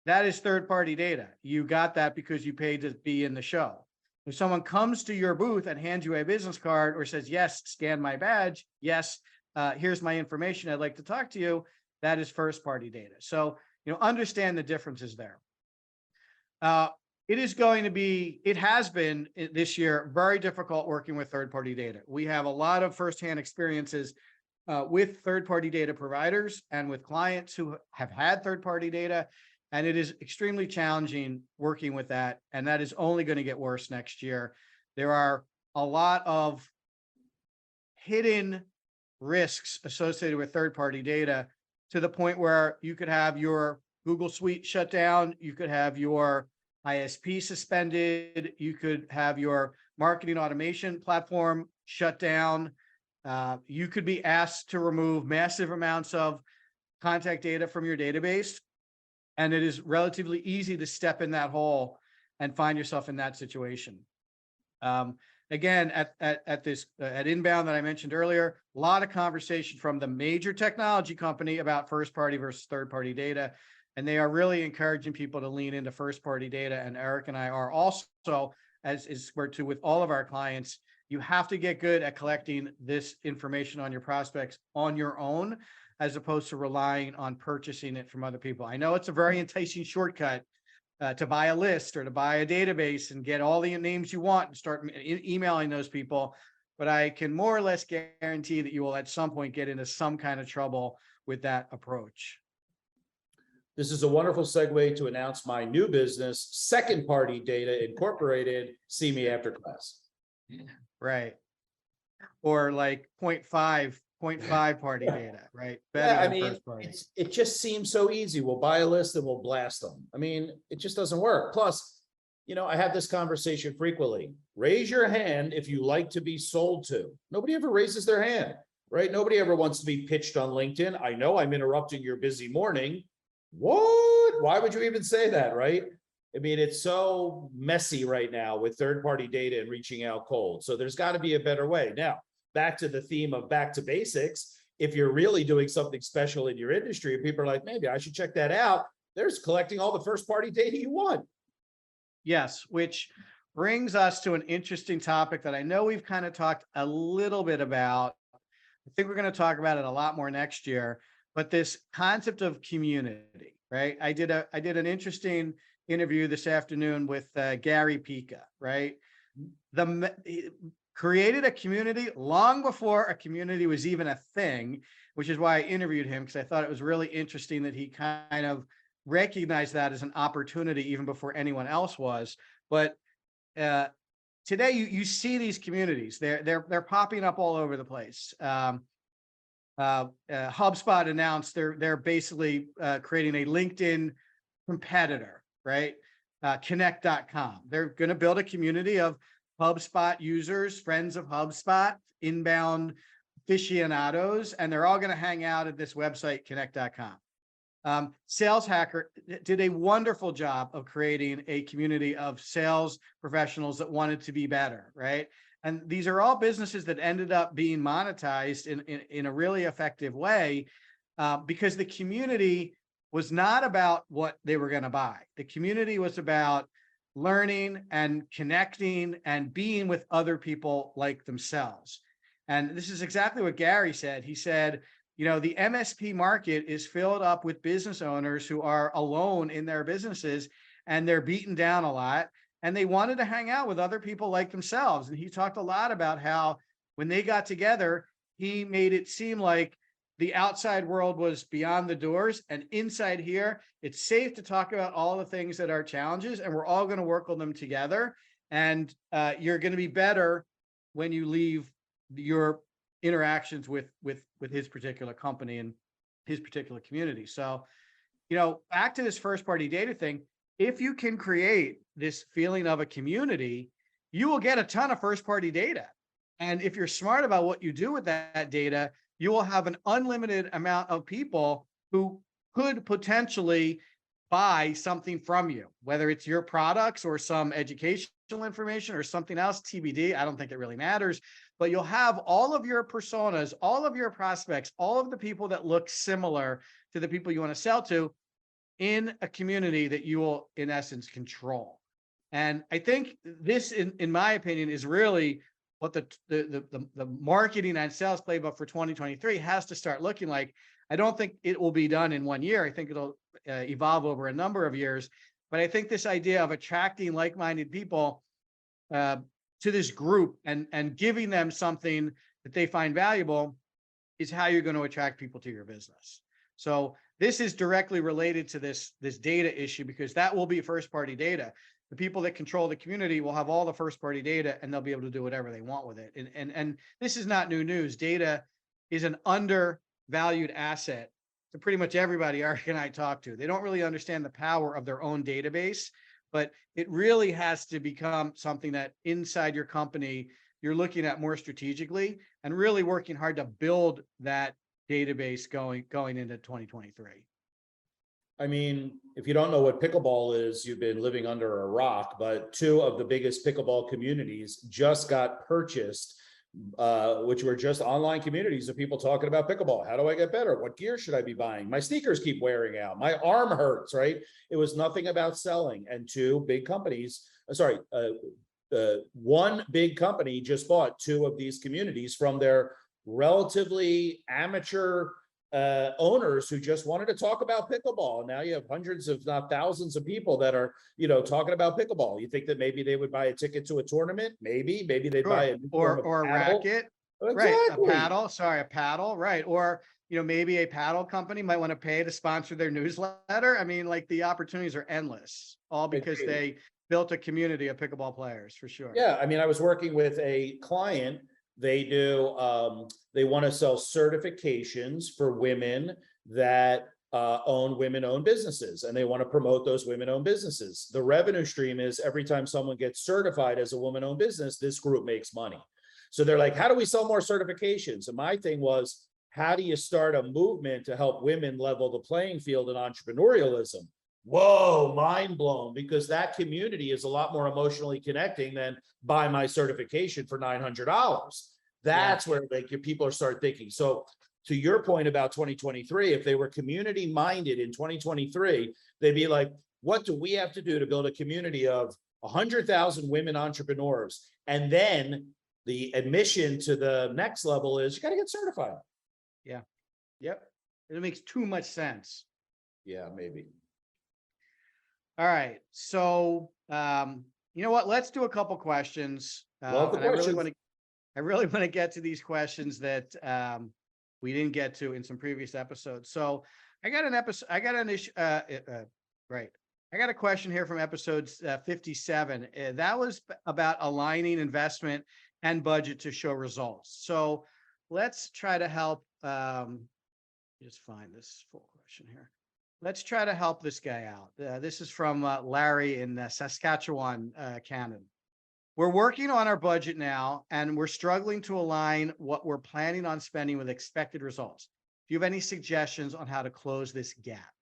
that is third party data. You got that because you paid to be in the show. If someone comes to your booth and hands you a business card or says, yes, scan my badge, yes, here's my information, I'd like to talk to you, that is first party data. So, understand the differences there. It is going to be, it has been this year, very difficult working with third-party data. We have a lot of firsthand experiences with third-party data providers and with clients who have had third-party data. And it is extremely challenging working with that. And that is only going to get worse next year. There are a lot of hidden risks associated with third-party data to the point where you could have your Google Suite shut down, you could have your ISP suspended, you could have your marketing automation platform shut down. You could be asked to remove massive amounts of contact data from your database. And it is relatively easy to step in that hole and find yourself in that situation. Again, at Inbound that I mentioned earlier, a lot of conversation from the major technology company about first party versus third party data. And they are really encouraging people to lean into first party data. And Eric and I are also, as is we're to with all of our clients, you have to get good at collecting this information on your prospects on your own, as opposed to relying on purchasing it from other people. I know it's a very enticing shortcut to buy a list or to buy a database and get all the names you want and start emailing those people. But I can more or less guarantee that you will at some point get into some kind of trouble with that approach. This is a wonderful segue to announce my new business, Second Party Data Incorporated. See me after class. Right. Or like 0.5 party data, right? Yeah, I Better than mean, first party. it just seems so easy. We'll buy a list and we'll blast them. I mean, it just doesn't work. Plus, I have this conversation frequently. Raise your hand if you like to be sold to. Nobody ever raises their hand, right? Nobody ever wants to be pitched on LinkedIn. I know I'm interrupting your busy morning. What? Why would you even say that, right? I mean, it's so messy right now with third-party data and reaching out cold. So there's got to be a better way. Now, back to the theme of back to basics. If you're really doing something special in your industry, people are like, maybe I should check that out. There's collecting all the first-party data you want. Yes, which brings us to an interesting topic that I know we've kind of talked a little bit about. I think we're going to talk about it a lot more next year, but this concept of community, right? I did an interesting interview this afternoon with Gary Pica, right? Created a community long before a community was even a thing, which is why I interviewed him, because I thought it was really interesting that he kind of recognized that as an opportunity even before anyone else was. But today you see these communities, they're popping up all over the place. HubSpot announced they're basically creating a LinkedIn competitor, right? Connect.com. They're going to build a community of HubSpot users, friends of HubSpot, inbound aficionados, and they're all going to hang out at this website, Connect.com. Sales Hacker did a wonderful job of creating a community of sales professionals that wanted to be better, right? And these are all businesses that ended up being monetized in a really effective way because the community was not about what they were going to buy. The community was about learning and connecting and being with other people like themselves. And this is exactly what Gary said. He said, the MSP market is filled up with business owners who are alone in their businesses and they're beaten down a lot. And they wanted to hang out with other people like themselves. And he talked a lot about how when they got together, he made it seem like the outside world was beyond the doors, and inside here, it's safe to talk about all the things that are challenges, and we're all going to work on them together. And you're going to be better when you leave your interactions with his particular company and his particular community. So, back to this first party data thing, if you can create this feeling of a community, you will get a ton of first party data. And if you're smart about what you do with that data, you will have an unlimited amount of people who could potentially buy something from you, whether it's your products or some educational information or something else, TBD. I don't think it really matters, but you'll have all of your personas, all of your prospects, all of the people that look similar to the people you want to sell to in a community that you will, in essence, control. And I think this, in my opinion, is really what the marketing and sales playbook for 2023 has to start looking like. I don't think it will be done in 1 year. I think it'll evolve over a number of years. But I think this idea of attracting like-minded people to this group and giving them something that they find valuable is how you're going to attract people to your business. So this is directly related to this data issue, because that will be first party data. The people that control the community will have all the first party data, and they'll be able to do whatever they want with it. And this is not new news. Data is an undervalued asset to pretty much everybody Eric and I talk to. They don't really understand the power of their own database, but it really has to become something that inside your company you're looking at more strategically and really working hard to build that database going into 2023. I mean, if you don't know what pickleball is, you've been living under a rock, but two of the biggest pickleball communities just got purchased, which were just online communities of people talking about pickleball. How do I get better? What gear should I be buying? My sneakers keep wearing out. My arm hurts, right? It was nothing about selling. And two big companies, one big company just bought two of these communities from their relatively amateur owners who just wanted to talk about pickleball. And now you have hundreds, if not thousands of people that are, talking about pickleball. You think that maybe they would buy a ticket to a tournament? Maybe they'd buy a or a racket, exactly. right? A paddle, right? Or, maybe a paddle company might want to pay to sponsor their newsletter. I mean, like the opportunities are endless, all because they built a community of pickleball players, for sure. Yeah. I mean, I was working with a client. They do, they want to sell certifications for women that own women-owned businesses, and they want to promote those women-owned businesses. The revenue stream is every time someone gets certified as a woman-owned business, this group makes money. So they're like, how do we sell more certifications? And my thing was, how do you start a movement to help women level the playing field in entrepreneurialism? Whoa, mind blown, because that community is a lot more emotionally connecting than buy my certification for $900. That's where people are start thinking. So to your point about 2023, if they were community minded in 2023, they'd be like, what do we have to do to build a community of 100,000 women entrepreneurs? And then the admission to the next level is you got to get certified. Yeah. Yep. It makes too much sense. Yeah, maybe. All right. So, you know what? Let's do a couple questions. Love the questions. I really want to get to these questions that we didn't get to in some previous episodes. So I got a question here from episode 57. That was about aligning investment and budget to show results. So let's try to help. Just find this full question here. Let's try to help this guy out. This is from Larry in Saskatchewan, Canada. We're working on our budget now, and we're struggling to align what we're planning on spending with expected results. Do you have any suggestions on how to close this gap?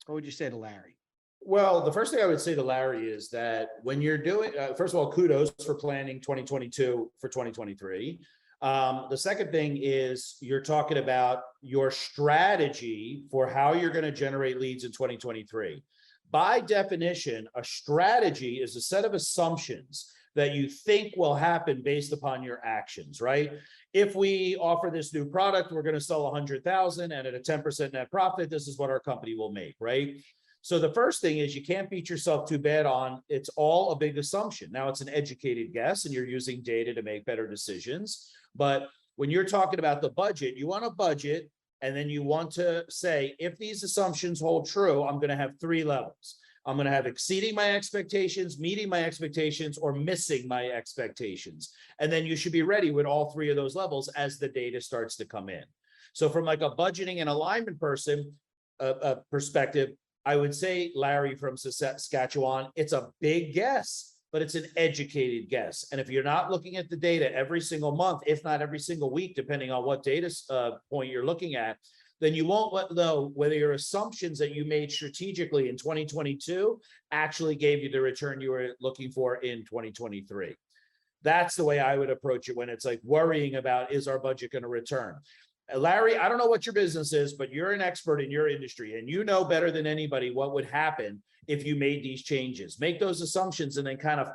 What would you say to Larry? Well, the first thing I would say to Larry is that when you're doing, first of all, kudos for planning 2022 for 2023. The second thing is you're talking about your strategy for how you're going to generate leads in 2023. By definition, a strategy is a set of assumptions that you think will happen based upon your actions, right? If we offer this new product, we're going to sell 100,000 and at a 10% net profit, this is what our company will make, right? So the first thing is you can't beat yourself too bad on it's all a big assumption. Now it's an educated guess and you're using data to make better decisions. But when you're talking about the budget, you want a budget and then you want to say, if these assumptions hold true, I'm going to have three levels. I'm going to have exceeding my expectations, meeting my expectations, or missing my expectations. And then you should be ready with all three of those levels as the data starts to come in. So from like a budgeting and alignment perspective, I would say, Larry from Saskatchewan, it's a big guess, but it's an educated guess. And if you're not looking at the data every single month, if not every single week, depending on what data point you're looking at, then you won't know whether your assumptions that you made strategically in 2022 actually gave you the return you were looking for in 2023. That's the way I would approach it when it's like worrying about, is our budget going to return? Larry, I don't know what your business is, but you're an expert in your industry and you know better than anybody what would happen if you made these changes. Make those assumptions and then kind of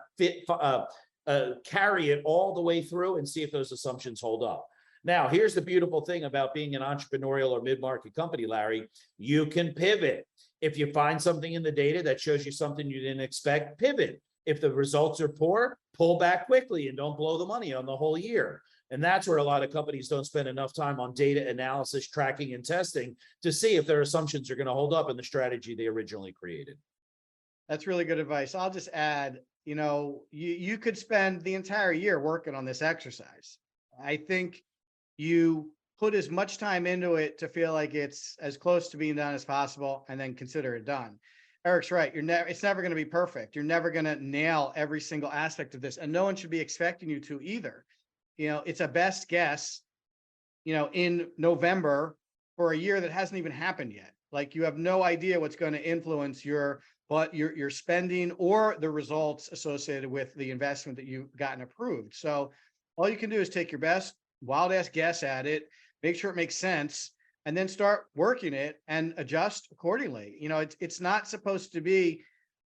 carry it all the way through and see if those assumptions hold up. Now, here's the beautiful thing about being an entrepreneurial or mid-market company, Larry. You can pivot. If you find something in the data that shows you something you didn't expect, pivot. If the results are poor, pull back quickly and don't blow the money on the whole year. And that's where a lot of companies don't spend enough time on data analysis, tracking, and testing to see if their assumptions are going to hold up in the strategy they originally created. That's really good advice. I'll just add, you could spend the entire year working on this exercise. I think you put as much time into it to feel like it's as close to being done as possible, and then consider it done. Eric's right. It's never going to be perfect. You're never going to nail every single aspect of this, and no one should be expecting you to either. It's a best guess, in November for a year that hasn't even happened yet. Like, you have no idea what's going to influence your spending or the results associated with the investment that you've gotten approved. So all you can do is take your best wild ass guess at it, make sure it makes sense, and then start working it and adjust accordingly. It's not supposed to be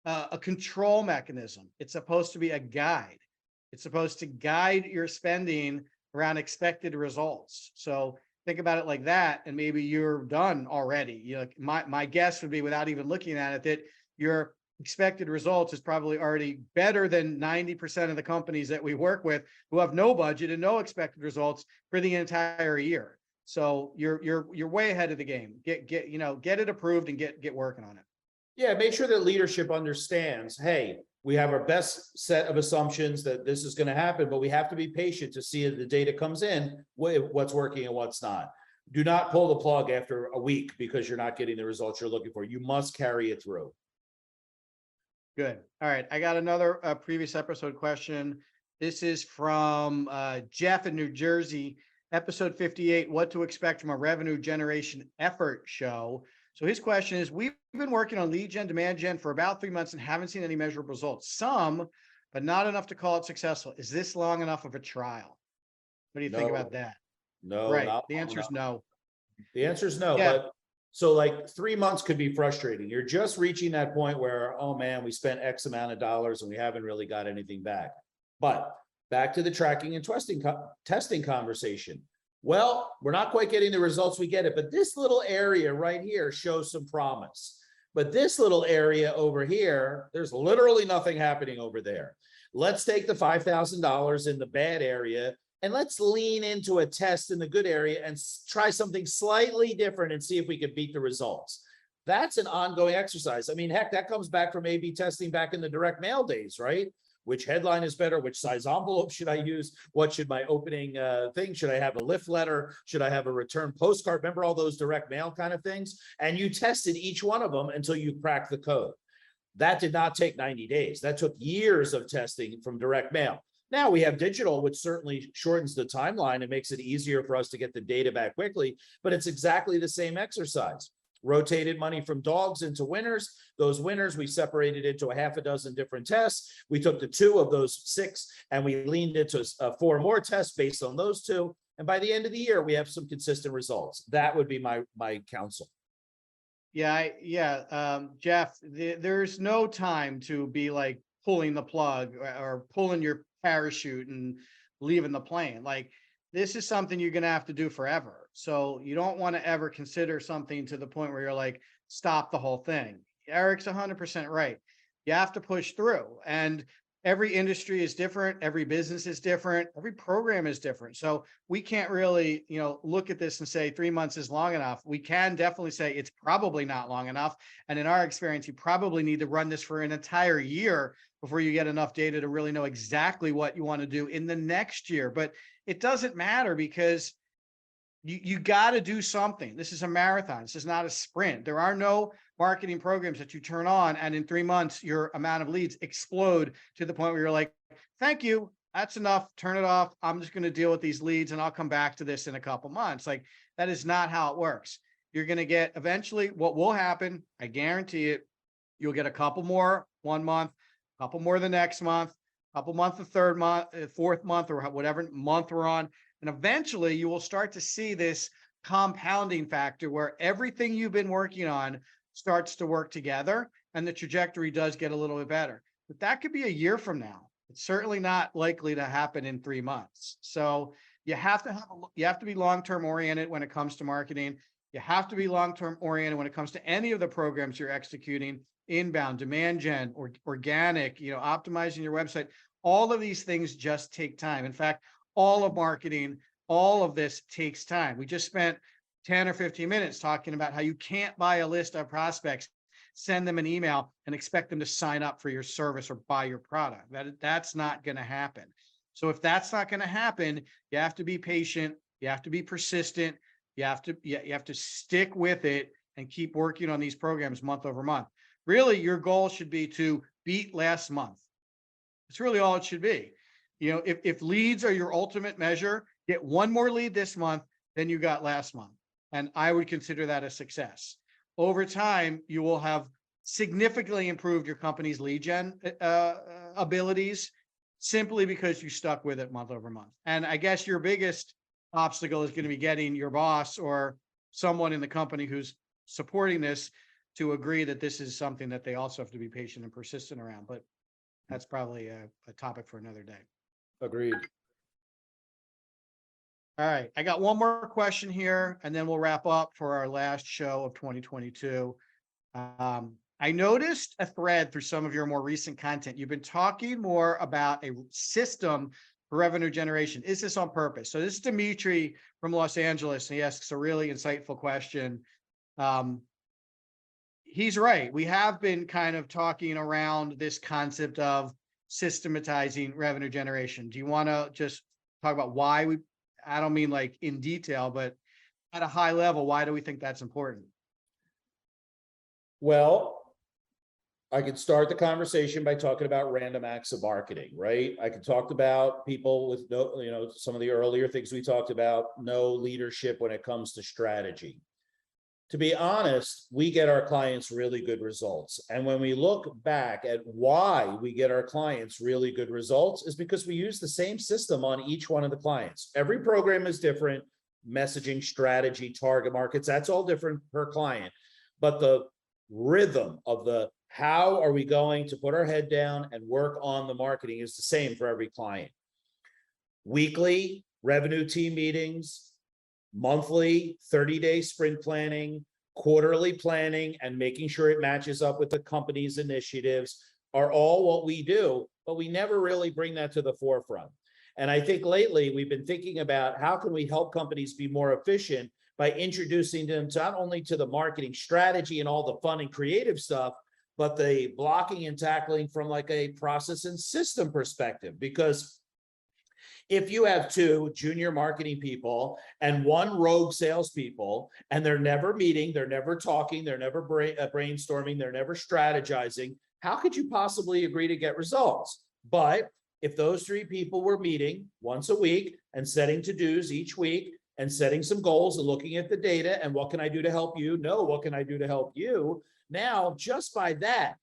a control mechanism. It's supposed to be a guide. It's supposed to guide your spending around expected results. So think about it like that, and maybe you're done already. My guess would be, without even looking at it, that your expected results is probably already better than 90% of the companies that we work with who have no budget and no expected results for the entire year. So you're way ahead of the game. Get it approved and get working on it. Yeah, make sure that leadership understands, hey, we have our best set of assumptions that this is going to happen, but we have to be patient to see if the data comes in, what's working and what's not. Do not pull the plug after a week because you're not getting the results you're looking for. You must carry it through. Good. All right. I got another previous episode question. This is from Jeff in New Jersey, episode 58, what to expect from a revenue generation effort show. So his question is, we've been working on lead gen, demand gen for about 3 months and haven't seen any measurable results. Some, but not enough to call it successful. Is this long enough of a trial? What do you think about that? No, right. The answer is no. The answer is no. Yeah. But so like 3 months could be frustrating. You're just reaching that point where, oh man, we spent X amount of dollars and we haven't really got anything back. But back to the tracking and testing conversation. Well, we're not quite getting the results we get it, but this little area right here shows some promise. But this little area over here, there's literally nothing happening over there. Let's take the $5,000 in the bad area and let's lean into a test in the good area and try something slightly different and see if we can beat the results. That's an ongoing exercise. I mean, heck, that comes back from A/B testing back in the direct mail days, right? Which headline is better? Which size envelope should I use? What should my opening thing? Should I have a lift letter? Should I have a return postcard? Remember all those direct mail kind of things? And you tested each one of them until you cracked the code. That did not take 90 days. That took years of testing from direct mail. Now we have digital, which certainly shortens the timeline and makes it easier for us to get the data back quickly, but it's exactly the same exercise. Rotated money from dogs into winners. Those winners, we separated into a half a dozen different tests. We took the 2 of those 6 and we leaned into 4 more tests based on those 2. And by the end of the year, we have some consistent results. That would be my counsel. Yeah. Jeff, there's no time to be like pulling the plug or pulling your parachute and leaving the plane. Like, this is something you're going to have to do forever. So you don't want to ever consider something to the point where you're like, stop the whole thing. Eric's 100% right. You have to push through, and every industry is different. Every business is different. Every program is different. So we can't really, look at this and say 3 months is long enough. We can definitely say it's probably not long enough. And in our experience, you probably need to run this for an entire year before you get enough data to really know exactly what you want to do in the next year. But it doesn't matter, because you got to do something. This is a marathon. This is not a sprint. There are no marketing programs that you turn on and in 3 months, your amount of leads explode to the point where you're like, thank you, that's enough, turn it off. I'm just going to deal with these leads and I'll come back to this in a couple months. Like, that is not how it works. You're going to get, eventually what will happen, I guarantee it, you'll get a couple more 1 month, a couple more the next month, a couple months the third month, fourth month, or whatever month we're on. And eventually you will start to see this compounding factor where everything you've been working on starts to work together and the trajectory does get a little bit better. But that could be a year from now. It's certainly not likely to happen in 3 months. So You have to you have to be long-term oriented when it comes to marketing. You have to be long-term oriented when it comes to any of the programs you're executing, inbound, demand gen, or organic, optimizing your website. All of these things just take time. In fact, all of marketing, all of this takes time. We just spent 10 or 15 minutes talking about how you can't buy a list of prospects, send them an email, and expect them to sign up for your service or buy your product. That's not going to happen. So if that's not going to happen, you have to be patient. You have to be persistent. You have to stick with it and keep working on these programs month over month. Really, your goal should be to beat last month. It's really all it should be. If leads are your ultimate measure, get one more lead this month than you got last month. And I would consider that a success. Over time, you will have significantly improved your company's lead gen abilities simply because you stuck with it month over month. And I guess your biggest obstacle is going to be getting your boss or someone in the company who's supporting this to agree that this is something that they also have to be patient and persistent around. But that's probably a topic for another day. Agreed. All right. I got one more question here, and then we'll wrap up for our last show of 2022. I noticed a thread through some of your more recent content. You've been talking more about a system for revenue generation. Is this on purpose? So this is Dimitri from Los Angeles, and he asks a really insightful question. He's right. We have been kind of talking around this concept of systematizing revenue generation. Do you want to just talk about why I don't mean like in detail, but at a high level, why do we think that's important? Well, I could start the conversation by talking about random acts of marketing, right? I could talk about people with no, some of the earlier things we talked about, no leadership when it comes to strategy. To be honest, we get our clients really good results. And when we look back at why we get our clients really good results is because we use the same system on each one of the clients. Every program is different, messaging, strategy, target markets, that's all different per client. But the rhythm of how are we going to put our head down and work on the marketing is the same for every client. Weekly revenue team meetings, monthly 30-day sprint planning, quarterly planning, and making sure it matches up with the company's initiatives are all what we do, but we never really bring that to the forefront. And I think lately we've been thinking about how can we help companies be more efficient by introducing them to not only to the marketing strategy and all the fun and creative stuff, but the blocking and tackling from like a process and system perspective. Because if you have two junior marketing people and one rogue salespeople, and they're never meeting, they're never talking, they're never brainstorming, they're never strategizing, how could you possibly agree to get results? But if those three people were meeting once a week and setting to-dos each week and setting some goals and looking at the data and what can I do to help you? No, what can I do to help you? Now, just by that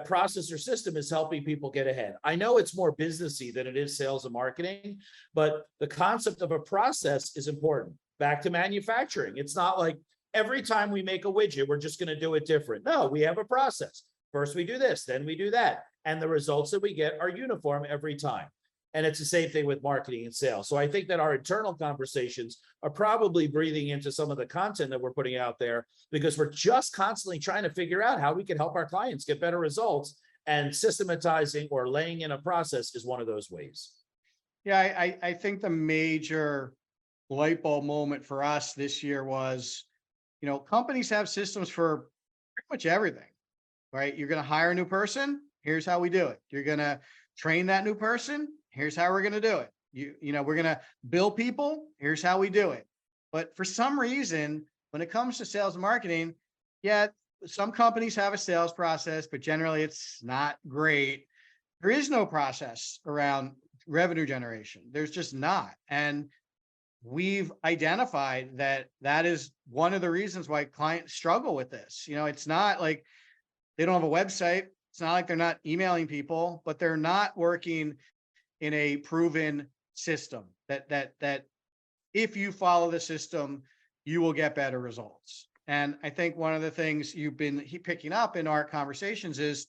process or system is helping people get ahead. I know it's more businessy than it is sales and marketing, but the concept of a process is important. Back to manufacturing. It's not like every time we make a widget, we're just going to do it different. No, we have a process. First we do this, then we do that. And the results that we get are uniform every time. And it's the same thing with marketing and sales. So I think that our internal conversations are probably breathing into some of the content that we're putting out there because we're just constantly trying to figure out how we can help our clients get better results, and systematizing or laying in a process is one of those ways. Yeah, I think the major light bulb moment for us this year was, companies have systems for pretty much everything, right? You're going to hire a new person. Here's how we do it. You're going to train that new person. Here's how we're going to do it. We're going to bill people. Here's how we do it. But for some reason, when it comes to sales and marketing, yeah, some companies have a sales process, but generally it's not great. There is no process around revenue generation. There's just not. And we've identified that is one of the reasons why clients struggle with this. It's not like they don't have a website. It's not like they're not emailing people, but they're not working in a proven system that if you follow the system, you will get better results. And I think one of the things you've been picking up in our conversations is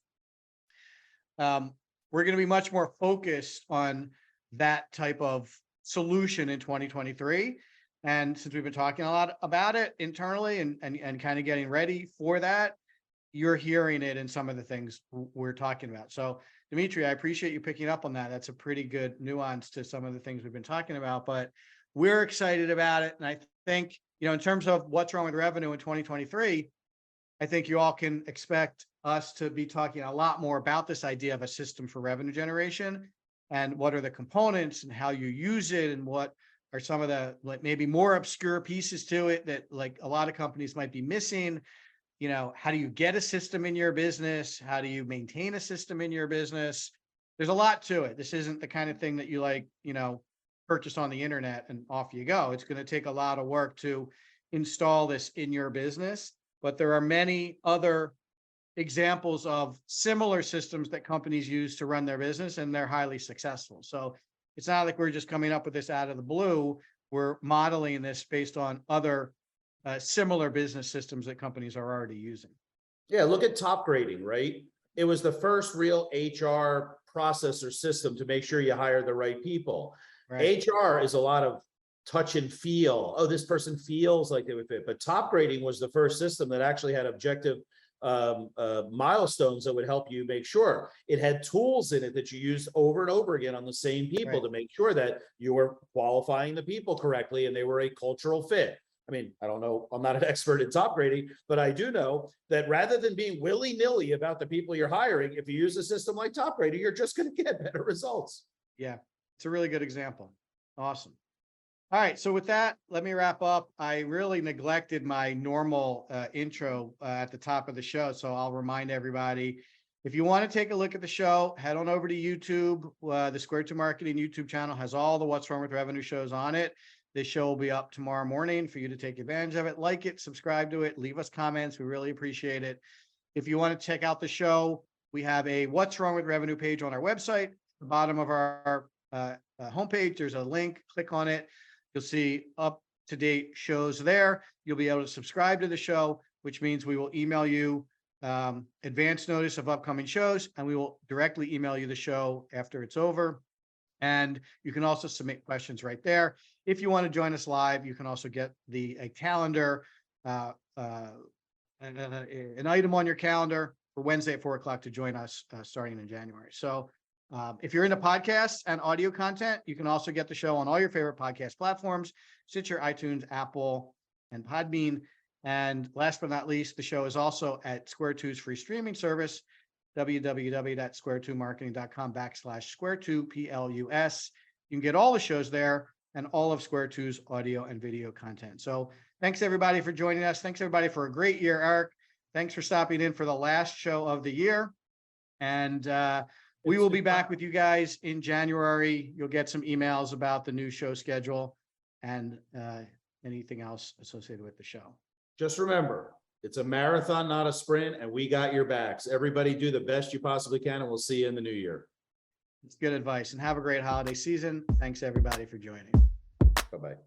we're going to be much more focused on that type of solution in 2023. And since we've been talking a lot about it internally and kind of getting ready for that, you're hearing it in some of the things we're talking about. So Dimitri, I appreciate you picking up on that. That's a pretty good nuance to some of the things we've been talking about, but we're excited about it. And I think, in terms of what's wrong with revenue in 2023, I think you all can expect us to be talking a lot more about this idea of a system for revenue generation and what are the components and how you use it and what are some of the maybe more obscure pieces to it that a lot of companies might be missing. How do you get a system in your business? How do you maintain a system in your business? There's a lot to it. This isn't the kind of thing that you purchase on the internet and off you go. It's going to take a lot of work to install this in your business, but there are many other examples of similar systems that companies use to run their business, and they're highly successful. So it's not like we're just coming up with this out of the blue. We're modeling this based on other similar business systems that companies are already using. Yeah, look at top grading, right? It was the first real HR process or system to make sure you hire the right people. Right. HR is a lot of touch and feel. Oh, this person feels like they would fit. But top grading was the first system that actually had objective milestones that would help you make sure. It had tools in it that you used over and over again on the same people to make sure that you were qualifying the people correctly and they were a cultural fit. I mean, I don't know, I'm not an expert in top grading, but I do know that rather than being willy-nilly about the people you're hiring, if you use a system like top grading, you're just going to get better results. Yeah, it's a really good example. Awesome. All right, so with that, let me wrap up. I really neglected my normal intro at the top of the show, so I'll remind everybody, if you want to take a look at the show, head on over to YouTube. The Square 2 Marketing YouTube channel has all the What's Wrong with Revenue shows on it. This show will be up tomorrow morning for you to take advantage of it. Like it, subscribe to it, leave us comments. We really appreciate it. If you want to check out the show, we have a What's Wrong with Revenue page on our website. At the bottom of our homepage, there's a link. Click on it. You'll see up-to-date shows there. You'll be able to subscribe to the show, which means we will email you advance notice of upcoming shows, and we will directly email you the show after it's over. And you can also submit questions right there. If you want to join us live, you can also get a calendar, an item on your calendar for Wednesday at 4:00 to join us starting in January. So if you're into podcasts and audio content, you can also get the show on all your favorite podcast platforms, Stitcher, iTunes, Apple, and Podbean. And last but not least, the show is also at Square 2's free streaming service, www.square2marketing.com/Square2PLUS. You can get all the shows there and all of Square 2's audio and video content. So thanks everybody for joining us. Thanks everybody for a great year, Eric. Thanks for stopping in for the last show of the year. And we will be back with you guys in January. You'll get some emails about the new show schedule and anything else associated with the show. Just remember, it's a marathon, not a sprint, and we got your backs. Everybody do the best you possibly can, and we'll see you in the new year. It's good advice, and have a great holiday season. Thanks everybody for joining. Bye-bye.